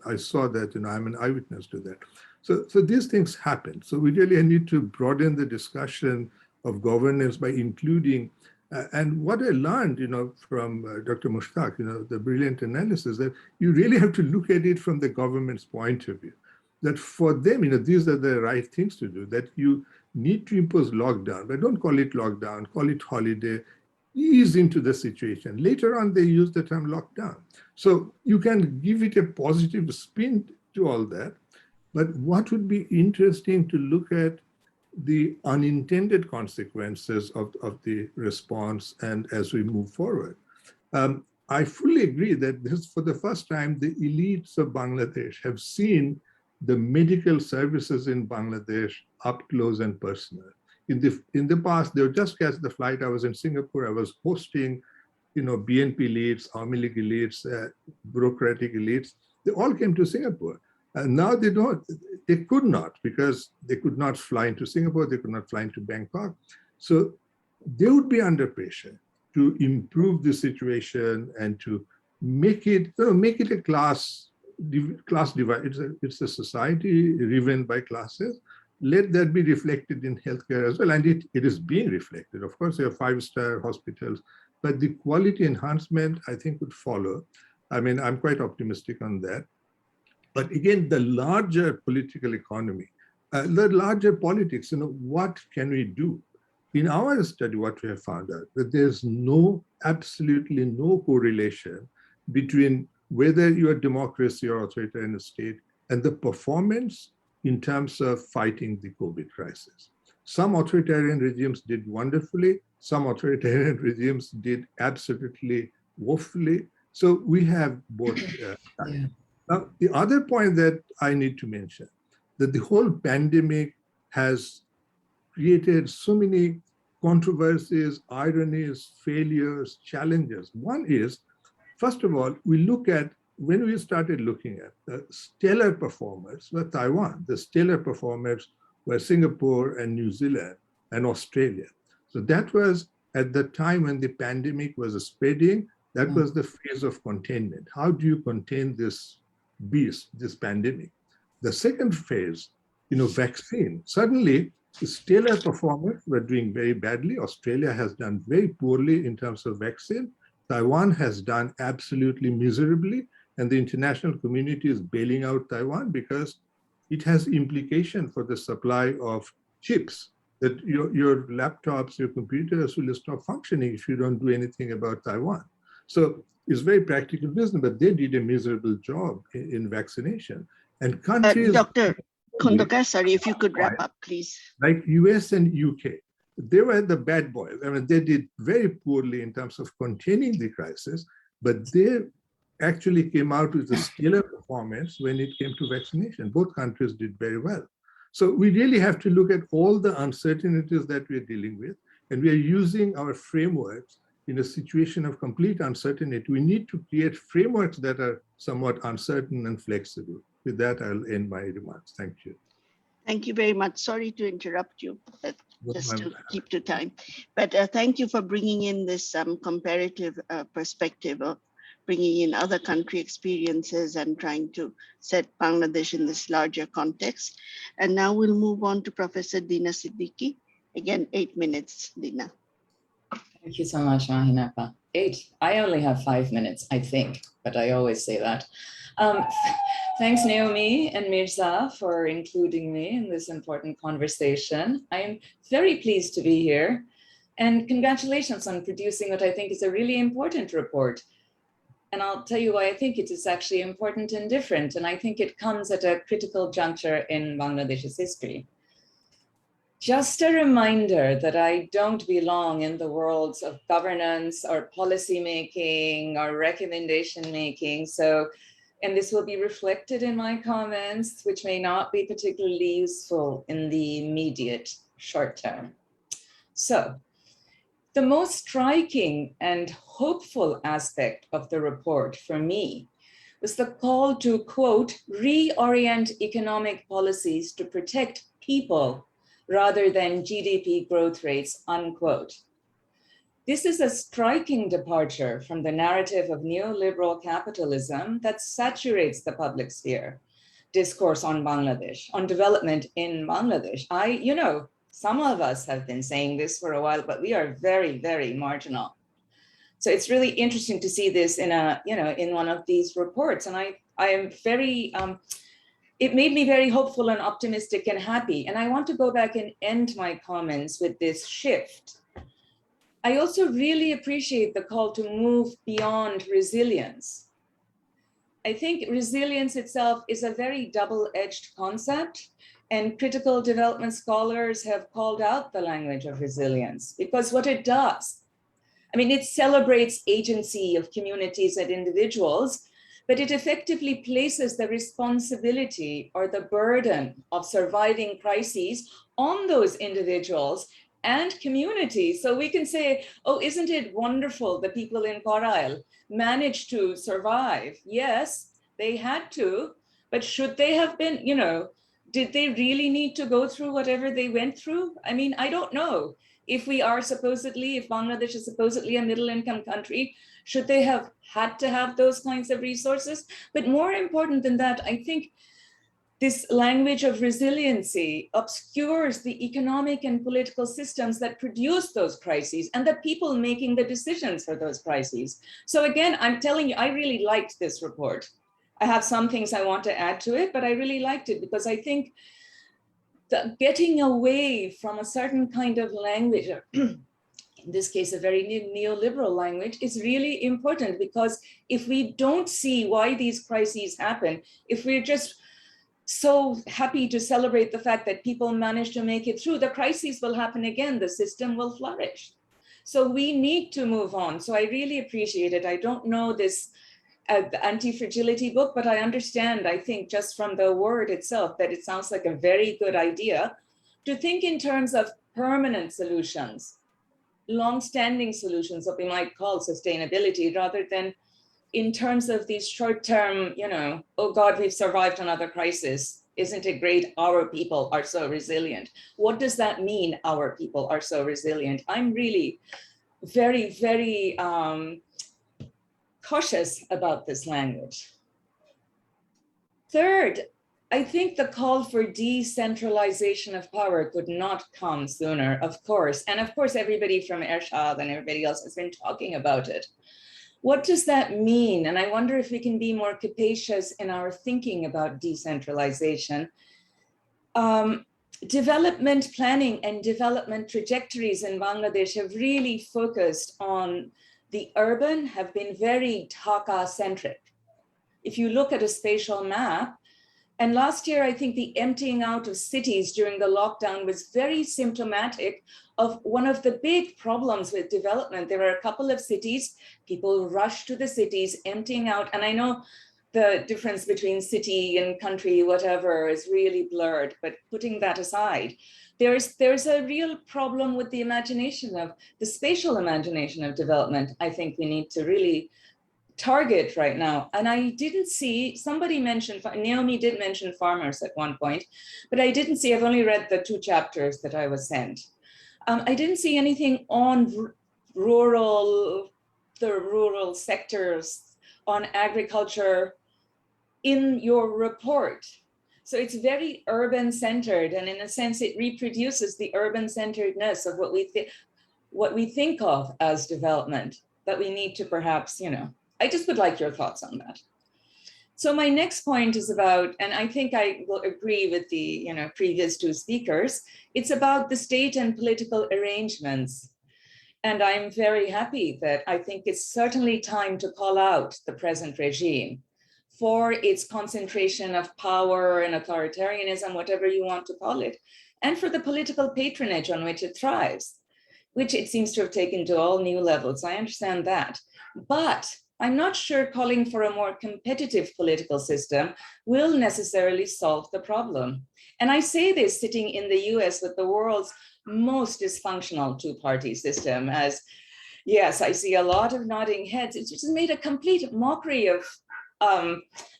I saw that, I'm an eyewitness to that. So these things happen. So we really need to broaden the discussion of governance by including and what I learned, from Dr. Mushtaq, the brilliant analysis, that you really have to look at it from the government's point of view. That for them, these are the right things to do, that you need to impose lockdown, but don't call it lockdown, call it holiday, ease into the situation. Later on, they use the term lockdown. So you can give it a positive spin to all that, but what would be interesting to look at the unintended consequences of the response and as we move forward. I fully agree that this, for the first time, the elites of Bangladesh have seen the medical services in Bangladesh up close and personal. In the past, they would just catch the flight. I was in Singapore, I was hosting, BNP elites, Army League elites, bureaucratic elites. They all came to Singapore. And now they could not, because they could not fly into Singapore, they could not fly into Bangkok. So they would be under pressure to improve the situation and to make it a class divide. It's a society driven by classes. Let that be reflected in healthcare as well. And it is being reflected. Of course, there are 5-star hospitals, but the quality enhancement, I think, would follow. I mean, I'm quite optimistic on that. But again, the larger political economy, the larger politics, what can we do? In our study, what we have found out, that there's absolutely no correlation between whether you're a democracy or authoritarian state and the performance in terms of fighting the COVID crisis. Some authoritarian regimes did wonderfully, some authoritarian regimes did absolutely woefully. So we have both. Now, the other point that I need to mention, that the whole pandemic has created so many controversies, ironies, failures, challenges. One is First of all, when we started looking at the stellar performers were Taiwan. The stellar performers were Singapore and New Zealand and Australia. So that was at the time when the pandemic was spreading, that was the phase of containment. How do you contain this beast, this pandemic? The second phase, vaccine. Suddenly, the stellar performers were doing very badly. Australia has done very poorly in terms of vaccine. Taiwan has done absolutely miserably, and the international community is bailing out Taiwan because it has implication for the supply of chips, that your laptops, your computers will stop functioning if you don't do anything about Taiwan. So it's very practical business, but they did a miserable job in vaccination. And countries— Dr. Khondoka, sorry, if you could wrap up, please. Like US and UK, they were the bad boys. I mean, they did very poorly in terms of containing the crisis, but they actually came out with a stellar performance when it came to vaccination. Both countries did very well. So we really have to look at all the uncertainties that we're dealing with, and we are using our frameworks in a situation of complete uncertainty. We need to create frameworks that are somewhat uncertain and flexible. With that, I'll end my remarks. Thank you. Thank you very much. Sorry to interrupt you, but just to keep to time. But thank you for bringing in this comparative perspective of bringing in other country experiences and trying to set Bangladesh in this larger context. And now we'll move on to Professor Dina Siddiqui. Again, 8 minutes, Dina. Thank you so much, Mahinapa. 8. I only have 5 minutes, I think, but I always say that. Thanks, Naomi and Mirza, for including me in this important conversation. I am very pleased to be here, and congratulations on producing what I think is a really important report. And I'll tell you why I think it is actually important and different, and I think it comes at a critical juncture in Bangladesh's history. Just a reminder that I don't belong in the worlds of governance or policy making or recommendation making. And this will be reflected in my comments, which may not be particularly useful in the immediate short term. So the most striking and hopeful aspect of the report for me was the call to, quote, reorient economic policies to protect people rather than GDP growth rates, unquote. This is a striking departure from the narrative of neoliberal capitalism that saturates the public sphere discourse on Bangladesh, on development in Bangladesh. Some of us have been saying this for a while, but we are very, very marginal. So it's really interesting to see this in in one of these reports. And I am very, it made me very hopeful and optimistic and happy. And I want to go back and end my comments with this shift. I also really appreciate the call to move beyond resilience. I think resilience itself is a very double-edged concept, and critical development scholars have called out the language of resilience because what it does, it celebrates agency of communities and individuals, but it effectively places the responsibility or the burden of surviving crises on those individuals and communities. So we can say, oh, isn't it wonderful the people in Korail managed to survive? Yes, they had to, but should they have been, did they really need to go through whatever they went through? I don't know. If Bangladesh is supposedly a middle income country, should they have had to have those kinds of resources? But more important than that, I think this language of resiliency obscures the economic and political systems that produce those crises and the people making the decisions for those crises. So again, I'm telling you, I really liked this report. I have some things I want to add to it, but I really liked it because I think that getting away from a certain kind of language, in this case, a very neoliberal language, is really important, because if we don't see why these crises happen, if we're just so happy to celebrate the fact that people manage to make it through, the crises will happen again, the system will flourish. So we need to move on. So I really appreciate it. I don't know this the anti-fragility book, but I understand, I think, just from the word itself, that it sounds like a very good idea to think in terms of permanent solutions, long-standing solutions, what we might call sustainability, rather than in terms of these short-term, oh God, we've survived another crisis. Isn't it great our people are so resilient? What does that mean, our people are so resilient? I'm really very, very cautious about this language. Third, I think the call for decentralization of power could not come sooner, of course. And of course, everybody from Ershad and everybody else has been talking about it. What does that mean? And I wonder if we can be more capacious in our thinking about decentralization. Development planning and development trajectories in Bangladesh have really focused on the urban, have been very Dhaka-centric. If you look at a spatial map, and last year, I think the emptying out of cities during the lockdown was very symptomatic of one of the big problems with development. There were a couple of cities, people rushed to the cities, emptying out. And I know the difference between city and country, whatever, is really blurred, but putting that aside, there's a real problem with the imagination of, the spatial imagination of development. I think we need to really target right now. And I didn't see, somebody mentioned, Naomi did mention farmers at one point, but I didn't see, I've only read the 2 chapters that I was sent. I didn't see anything on the rural sectors, on agriculture in your report. So it's very urban centered, and in a sense, it reproduces the urban centeredness of what we think of as development, that we need to perhaps, I just would like your thoughts on that. So my next point is about, and I think I will agree with the previous 2 speakers, it's about the state and political arrangements. And I'm very happy that I think it's certainly time to call out the present regime for its concentration of power and authoritarianism, whatever you want to call it, and for the political patronage on which it thrives, which it seems to have taken to all new levels. I understand that. But I'm not sure calling for a more competitive political system will necessarily solve the problem. And I say this sitting in the US with the world's most dysfunctional 2-party system, as yes, I see a lot of nodding heads. It's just made a complete mockery of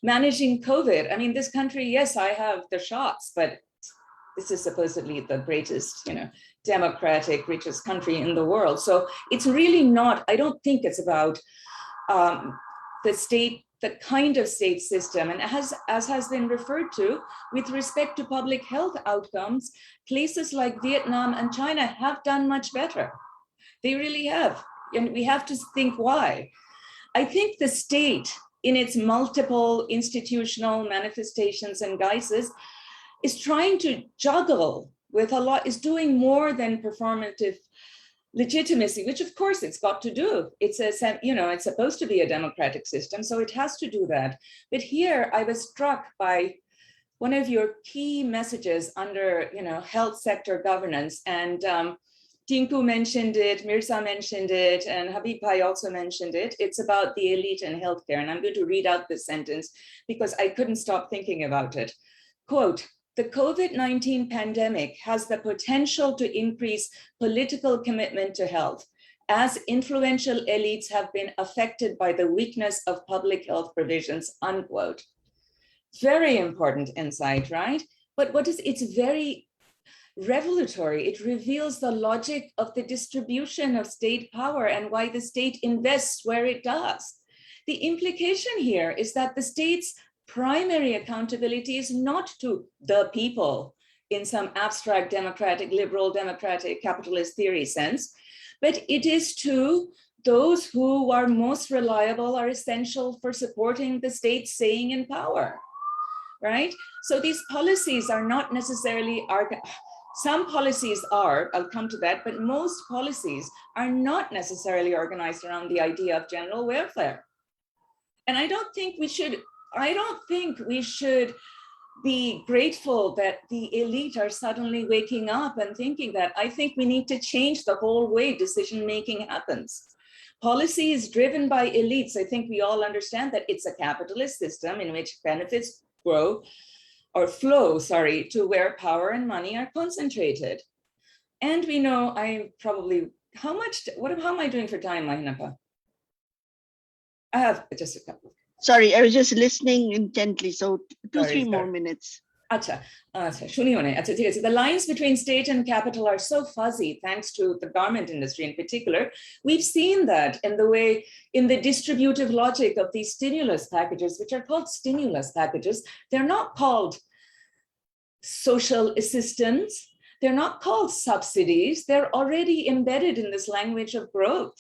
managing COVID. I mean, this country, yes, I have the shots, but this is supposedly the greatest, democratic, richest country in the world. So it's really not, I don't think it's about the state, the kind of state system, and as has been referred to, with respect to public health outcomes, places like Vietnam and China have done much better. They really have, and we have to think why. I think the state, in its multiple institutional manifestations and guises, is trying to juggle with a lot, is doing more than performative legitimacy, which of course it's got to do. It's it's supposed to be a democratic system, so it has to do that. But here I was struck by one of your key messages under, health sector governance, and Tinku mentioned it, Mirza mentioned it, and Habib Bhai also mentioned it. It's about the elite in healthcare, and I'm going to read out this sentence because I couldn't stop thinking about it. Quote, "The COVID-19 pandemic has the potential to increase political commitment to health, as influential elites have been affected by the weakness of public health provisions," unquote. Very important insight, right? But it's very revelatory. It reveals the logic of the distribution of state power and why the state invests where it does. The implication here is that the state's primary accountability is not to the people in some abstract democratic, liberal democratic capitalist theory sense, but it is to those who are most reliable, are essential for supporting the state's saying in power, right? So these policies are not necessarily, some policies are, I'll come to that, but most policies are not necessarily organized around the idea of general welfare. And I don't think we should be grateful that the elite are suddenly waking up and thinking that. I think we need to change the whole way decision-making happens. Policy is driven by elites. I think we all understand that it's a capitalist system in which benefits flow to where power and money are concentrated. And we know, how am I doing for time, Mahinapa? I have just a couple. Sorry, I was just listening intently. So 2-3 more minutes. Acha, the lines between state and capital are so fuzzy thanks to the garment industry in particular. We've seen that in the distributive logic of these stimulus packages, which are called stimulus packages. They're not called social assistance. They're not called subsidies. They're already embedded in this language of growth.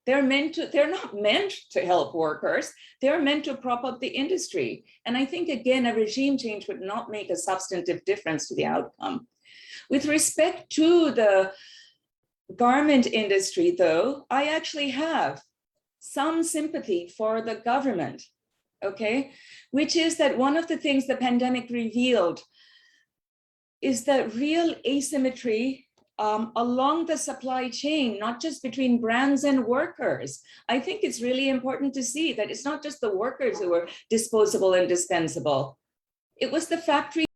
They're not meant to help workers. They're meant to prop up the industry. And I think, again, a regime change would not make a substantive difference to the outcome. With respect to the garment industry, though, I actually have some sympathy for the government, okay? Which is that one of the things the pandemic revealed is that real asymmetry along the supply chain, not just between brands and workers. I think it's really important to see that it's not just the workers who are disposable and dispensable. It was the factory